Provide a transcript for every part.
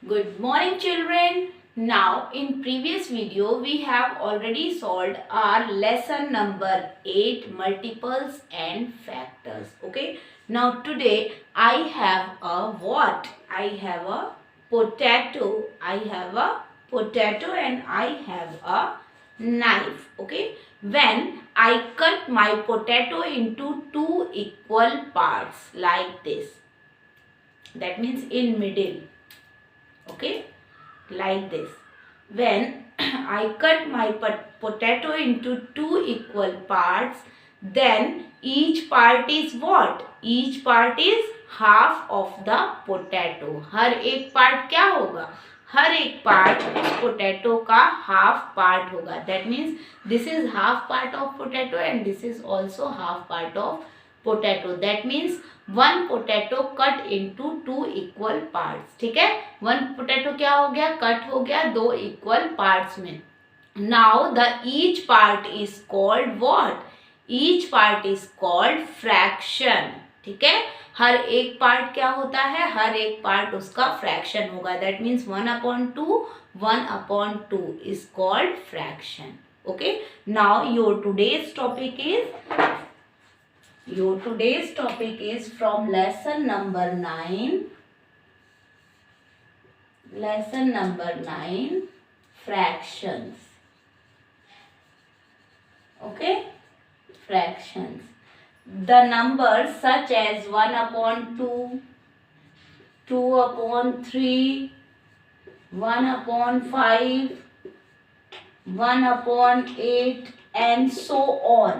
Good morning children. Now in previous video we have already solved our lesson number 8 multiples and factors. Okay. Now today I have a what? I have a potato. I have a potato and I have a knife. Okay. When I cut my potato into two equal parts like this. That means in middle. Okay, like this. When I cut my potato into two equal parts, then each part is what? Each part is half of the potato. हर एक part क्या होगा? हर एक part उस potato का half part होगा. That means this is half part of potato and this is also half part of potato. That means one potato cut into two equal parts. ठीक है, one potato क्या हो गया? Cut हो गया दो इक्वल पार्ट्स में. Now the each part is called what? Each part is called fraction. ठीक है, हर एक पार्ट क्या होता है? हर एक पार्ट उसका फ्रैक्शन होगा. That means 1/2 is called fraction. Okay, now your today's topic is Your today's topic is from lesson number 9. Lesson number 9, fractions. Okay, fractions. The numbers such as 1/2, 2/3, 1/5, 1/8 and so on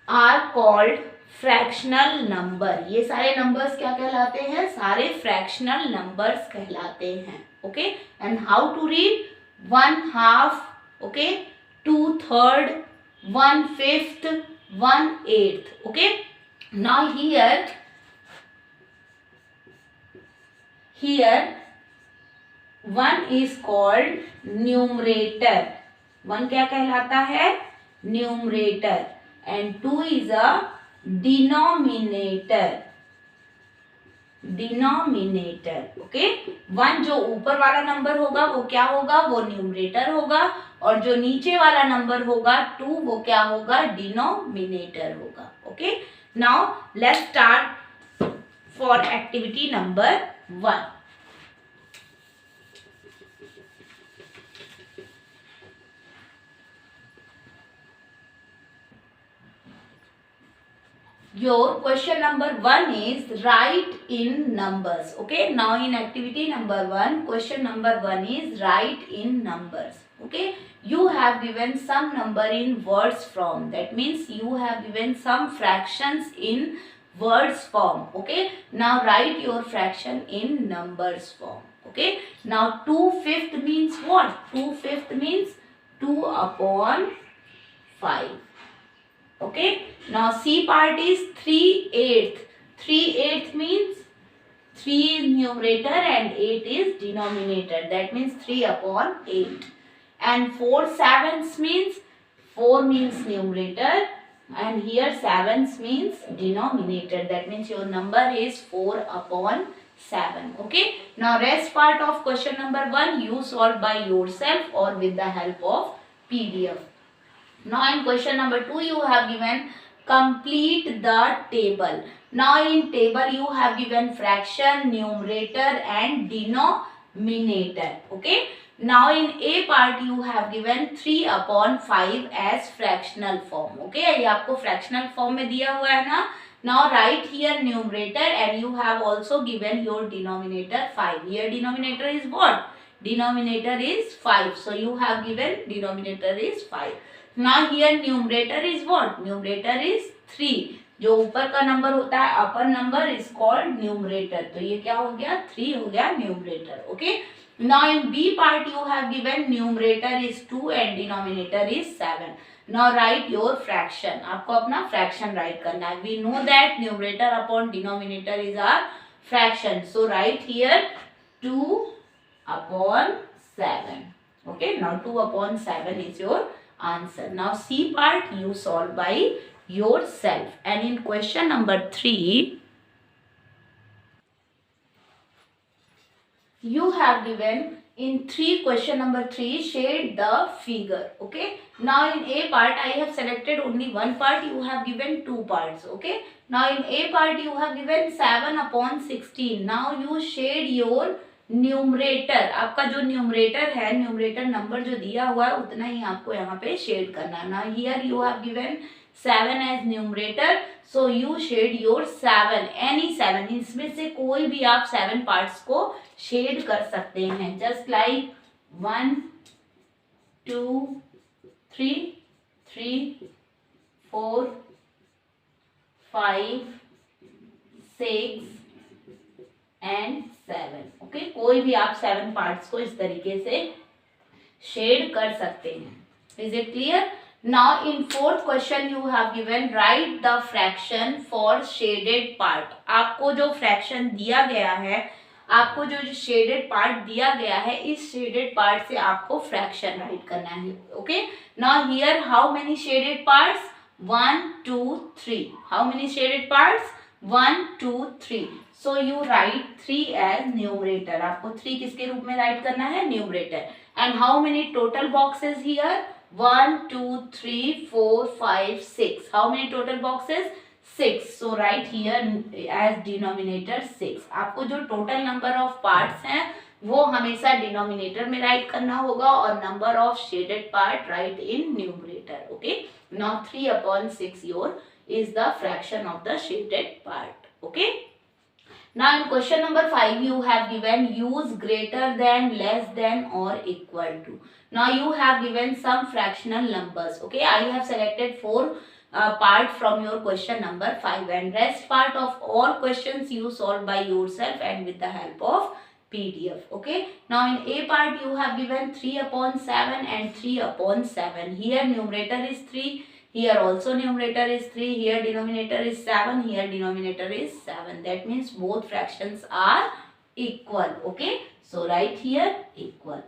are called fractional number. ये सारे numbers क्या कहलाते हैं? सारे fractional numbers कहलाते हैं. Okay, and how to read? 1/2, okay, 2/3, 1/5, 1/8. Okay, now here 1 is called numerator. 1 क्या कहलाता है? Numerator. And 2 is a denominator. Okay, 1 जो ऊपर वाला नंबर होगा वो क्या होगा? वो न्यूमरेटर होगा. और जो नीचे वाला नंबर होगा 2 वो क्या होगा? डिनोमिनेटर होगा. Okay, now let's start for activity number 1. Your question number 1 is write in numbers. Okay, now in activity number 1, question number 1 is write in numbers. Okay, you have given some number in words form. That means you have given some fractions in words form. Okay, now write your fraction in numbers form. Okay, now 2/5 means what? 2/5 means 2/5. Okay, now C part is 3/8. 3/8 means 3 is numerator and 8 is denominator. That means 3/8. And 4/7 means 4 means numerator and here 7 means denominator. That means your number is 4/7. Okay, now rest part of question number 1 you solve by yourself or with the help of PDF. Now in question number 2 you have given complete the table. Now in table you have given fraction, numerator and denominator. Okay, now in A part you have given 3/5 as fractional form. Okay, ये आपको fractional form में दिया हुआ है ना. Now write here numerator and you have also given your denominator 5. Here denominator is what? Denominator is 5. So you have given denominator is 5. Now here numerator is what? Numerator is 3. जो ऊपर का number होता है upper number is called numerator. तो ये क्या हो गया? 3 हो गया numerator. Okay, now in B part you have given numerator is 2 and denominator is 7. Now write your fraction. आपको अपना फ्रैक्शन राइट करना है. We know that numerator upon denominator is our fraction. So write here 2/7. Okay, now 2/7 is your answer. Now C part you solve by yourself. And in question number 3 you have given in 3 question number 3 shade the figure. Okay, now in A part I have selected only one part, you have given two parts. Okay, now in A part you have given 7/16. now you shade your numerator, आपका जो numerator है, numerator number जो दिया हुआ है उतना ही आपको यहाँ पे शेड करना है ना. Here you have given 7 as numerator, so you shade your 7, any 7, इसमें से कोई भी आप 7 पार्ट्स को शेड कर सकते हैं. Just like 1 2 3 3 4 5 6 and 7. ओके, कोई भी आप 7 पार्ट्स को इस तरीके से शेड कर सकते हैं. Is it clear? Now in 4th question you have given right the fraction for shaded part. आपको जो फ्रैक्शन दिया गया है, आपको जो शेडेड पार्ट दिया गया है, इस शेडेड पार्ट से आपको फ्रैक्शन राइट करना है. Okay, now here how many shaded parts? 1 2 3. How many shaded parts? 1 2 3. So you write 3 as numerator. आपको 3 किसके रूप में राइट करना है? Numerator. And how many total boxes here? 1 2 3 4 5 6. How many total boxes? 6. So write here as denominator 6. आपको जो total number of parts हैं वो हमेशा डिनोमिनेटर में राइट करना होगा और number of shaded part right in numerator. Okay, now 3/6 your is the fraction of the shaded part. Okay, now in question number 5 you have given use greater than, less than or equal to. Now you have given some fractional numbers. Okay, I have selected 4 part from your question number 5 and rest part of all questions you solve by yourself and with the help of PDF. Okay, now in A part you have given 3/7 and 3/7. Here numerator is 3, here also numerator is 3, here denominator is 7, here denominator is 7. That means both fractions are equal. Okay, so write here equal.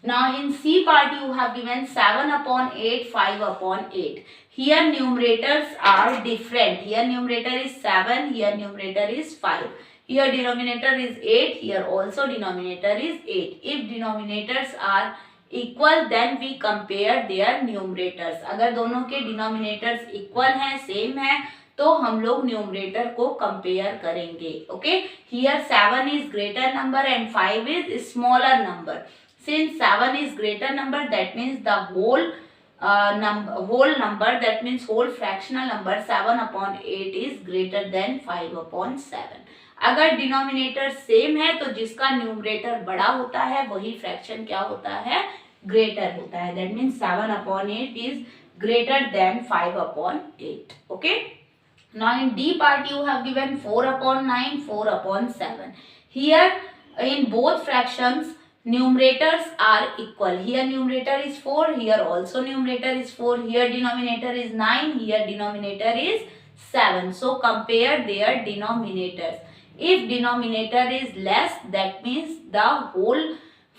Now in C part you have given 7/8, 5/8. Here numerators are different. Here numerator is 7, here numerator is 5. Here denominator is 8, here also denominator is 8. If denominators are equal then we compare their numerators. अगर दोनों के denominators equal हैं, same है, तो हम लोग numerator को compare करेंगे. Okay, here 7 is greater number and 5 is smaller number. Since 7 is greater number that means the whole number, that means whole fractional number 7/8 is greater than 5/7. अगर denominator same है तो जिसका न्यूमरेटर बड़ा होता है वही फ्रैक्शन क्या होता है? ग्रेटर होता है. That means 7/8 is greater than 5/8. Okay, now in D part you have given 4/9, 4/7. Here in both fractions numerators are equal. Here numerator is 4, here also numerator is 4, here denominator is 9, here denominator is 7. So compare their denominators. If denominator is less, that means the whole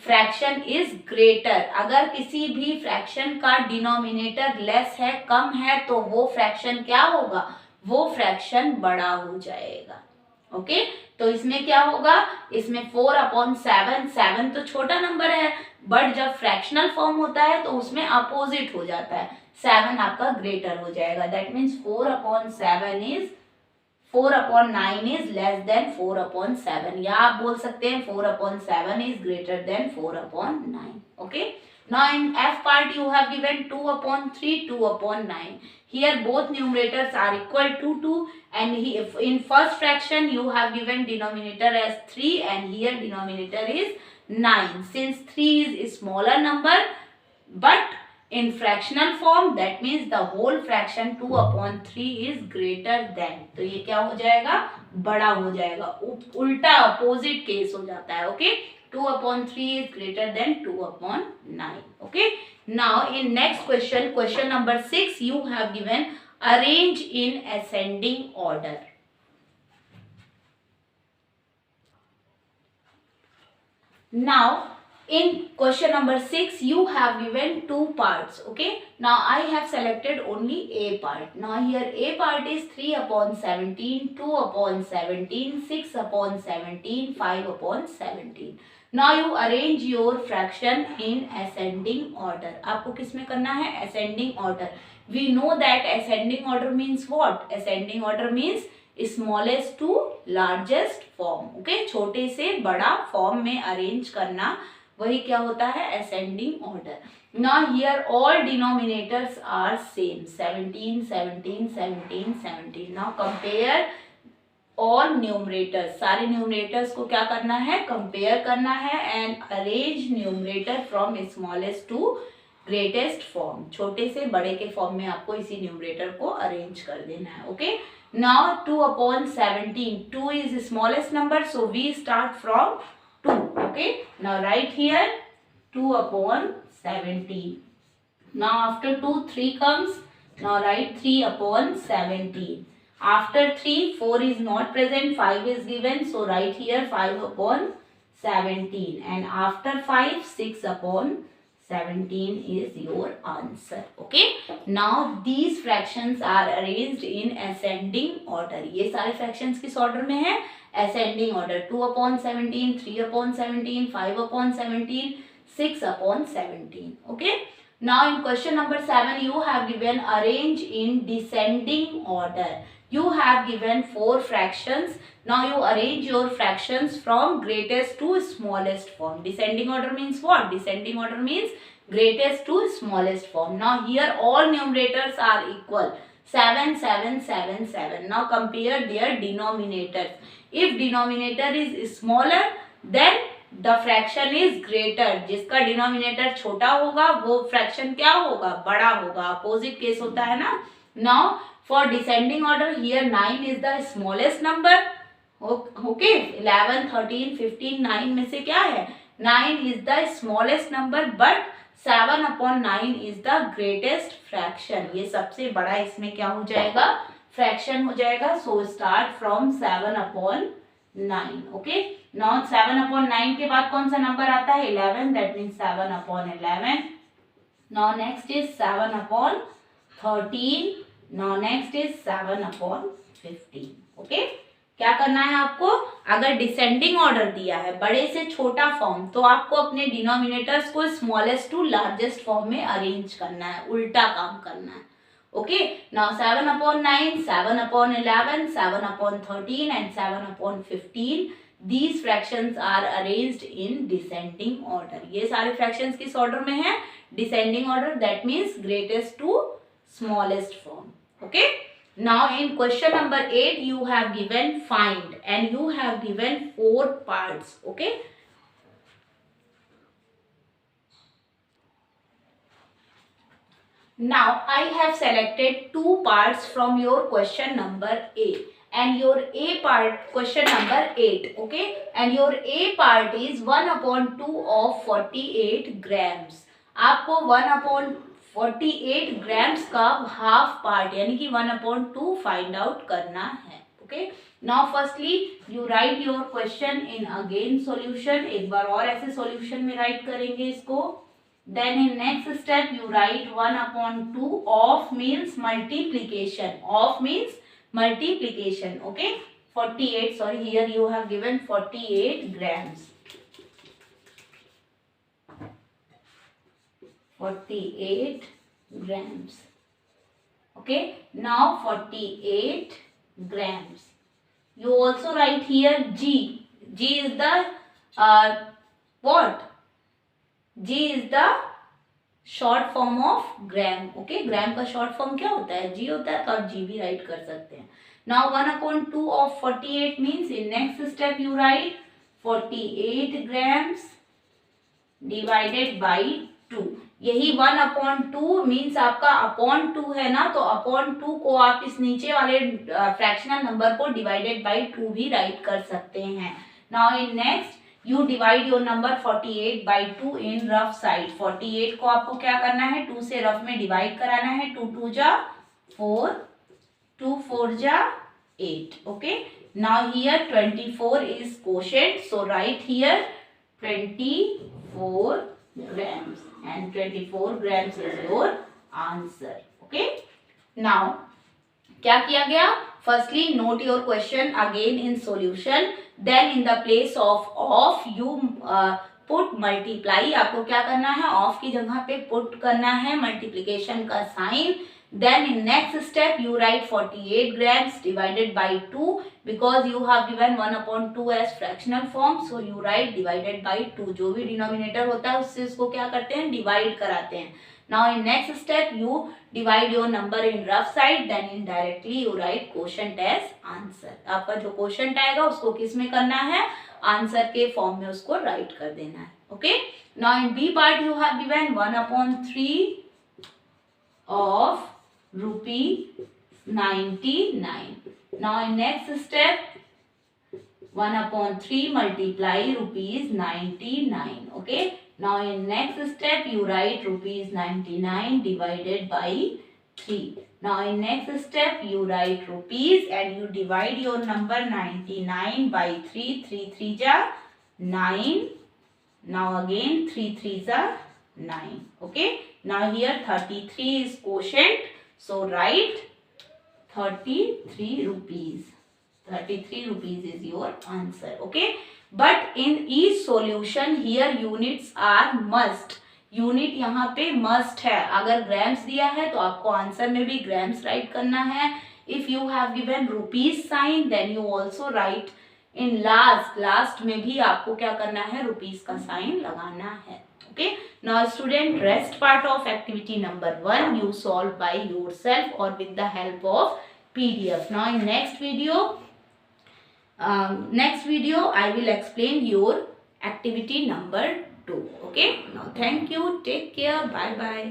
fraction is greater. अगर किसी भी fraction का denominator less है, कम है, तो वो fraction क्या होगा? वो fraction बड़ा हो जाएगा. ओके, तो इसमें क्या होगा? इसमें 4/7, 7 तो छोटा नंबर है, बट जब फ्रैक्शनल फॉर्म होता है तो उसमें अपोजिट हो जाता है, 7 आपका ग्रेटर हो जाएगा. That means 4/9 is less than 4/7, या आप बोल सकते हैं 4/7 is greater than 4/9. Okay, now in F part you have given 2/3, 2/9. Here both numerators are equal to 2, and in first fraction you have given denominator as 3 and here denominator is 9. Since 3 is a smaller number but in fractional form, that means the whole fraction 2/3 is greater than. तो ये क्या हो जाएगा? बड़ा हो जाएगा. उल्टा opposite case हो जाता है. Okay, 2/3 is greater than 2/9. Okay, now in next question, question number 6, you have given arrange in ascending order. Now In question number 6, you have given two parts. Okay, now I have selected only A part. Now here A part is 3 upon 17, 2 upon 17, 6 upon 17, 5 upon 17. Now you arrange your fraction in ascending order. आपको किसमें करना है? ascending order. We know that ascending order means what? Ascending order means smallest to largest form. Okay, छोटे से बड़ा form में arrange करना, वही क्या होता है? ascending order. Now here all denominators are same, 17, 17, 17, 17. Now compare all numerators. सारे numerators को क्या करना है? compare करना है and arrange numerator from smallest to greatest form. छोटे से बड़े के फॉर्म में आपको इसी numerator को arrange कर देना है. Okay. Now 2 upon 17. 2 is the smallest number, so we start from 2. Okay. Now write here 2 upon 17. Now after 2, 3 comes. Now write 3 upon 17. After 3, 4 is not present, 5 is given, so write here 5 upon 17. And after 5, 6 upon 17 is your answer. Okay. Now these fractions are arranged in ascending order. ये सारे fractions किस order में है? Ascending order. 2 upon 17, 3 upon 17, 5 upon 17, 6 upon 17. Okay. Now in question number 7, you have given arrange in descending order. You have given 4 fractions. Now you arrange your fractions from greatest to smallest form. Descending order means what? Descending order means greatest to smallest form. Now here all numerators are equal. 7, 7, 7, 7. Now compare their denominators. If denominator is smaller, then the fraction is greater. जिसका denominator छोटा होगा वो fraction क्या होगा? बड़ा होगा. Opposite case होता है ना. Now for descending order, here 9 is the smallest number. Okay, 11, 13, 15, 9 में से क्या है? 9 is the smallest number, but 7 upon 9 is the greatest fraction. ये सबसे बड़ा इसमें क्या हो जाएगा? fraction हो जाएगा. So start from 7 upon 9. Okay. Now 7 upon 9 के बाद कौन सा नंबर आता है? 11. That means 7 upon 11. Now next is 7 upon 13. Now next is 7 upon 15. Okay. क्या करना है आपको? अगर डिसेंडिंग ऑर्डर दिया है बड़े से छोटा फॉर्म, तो आपको अपने डिनोमिनेटर्स को स्मॉलेस्ट टू लार्जेस्ट फॉर्म में अरेंज करना है, उल्टा काम करना है. Okay. Now 7 upon 9, 7 upon 11, 7 upon 13 and 7 upon 15. These fractions are arranged in descending order. ये सारे fractions किस order में है? Descending order. That means greatest to smallest form. Okay. Now in question number 8, you have given find and you have given 4 parts. Okay. Now I have selected 2 parts from your question number A. And your A part, question number 8. Okay. And your A part is 1 upon 2 of 48 grams. आपको 1 upon 48 grams का half part यानी कि 1 upon 2 find out करना है. Okay. Now firstly you write your question in again solution. एक बार और ऐसे सॉल्यूशन में राइट करेंगे इसको. Then in next step you write 1 upon 2 of means multiplication. Of means multiplication. Okay. 48, sorry, here you have given 48 grams. 48 grams. Okay. Now 48 grams. You also write here G. G is the what? G is the short form of gram. Okay. gram का short form क्या होता है? G होता है. तो आप G भी write कर सकते हैं. Now 1 upon 2 of 48 means in next step you write 48 grams divided by 2. यही 1 upon 2 मीन्स आपका अपॉन 2 है ना, तो अपॉन 2 को आप इस नीचे वाले फ्रैक्शनल नंबर को डिवाइडेड बाई 2 भी राइट कर सकते हैं. Now in next you divide your number 48 by 2 in rough side. 48 को आपको क्या करना है? 2 से रफ में डिवाइड कराना है. 2 2 जा 4, 2 4 जा 8. Okay. Now here 24 is quotient, so write here 24. 24 grams, and 24 grams is your answer. Okay, now क्या किया गया? Firstly, note your question again in solution. Then in the place of you put multiply. आपको क्या करना है? Of की जगह पे put करना है multiplication का sign. Then in next step you write 48 grams divided by 2 because you have given 1/2 as fractional form. So you write divided by 2. जो भी denominator होता है उससे इसको क्या करते हैं? Divide कराते हैं. Now in next step you divide your number in rough side, then indirectly you write quotient as answer. आपका जो quotient आएगा उसको किस में करना है? आंसर के फॉर्म में उसको राइट कर देना है. Okay, now in B part you have given 1/3 of ₹99. Now in next step 1/3 multiply ₹99. Okay, now in next step you write ₹99 divided by 3. Now in next step you write rupees and you divide your number 99 by 3. 3 3s are 9. Now again 3 3s are 9. Okay, now here 33 is quotient, so write 33 rupees. 33 rupees is your answer. Okay, but in each solution here units are must. Unit यहाँ पे must है. अगर grams दिया है तो आपको answer में भी ग्राम्स राइट करना है. If you have given rupees sign then you also write in last में भी आपको क्या करना है? रुपीज का साइन लगाना है. Okay, now student, rest part of activity number 1 you solve by yourself or with the help of PDF. Now in next video I will explain your activity number 2. Okay, now thank you, take care, bye bye.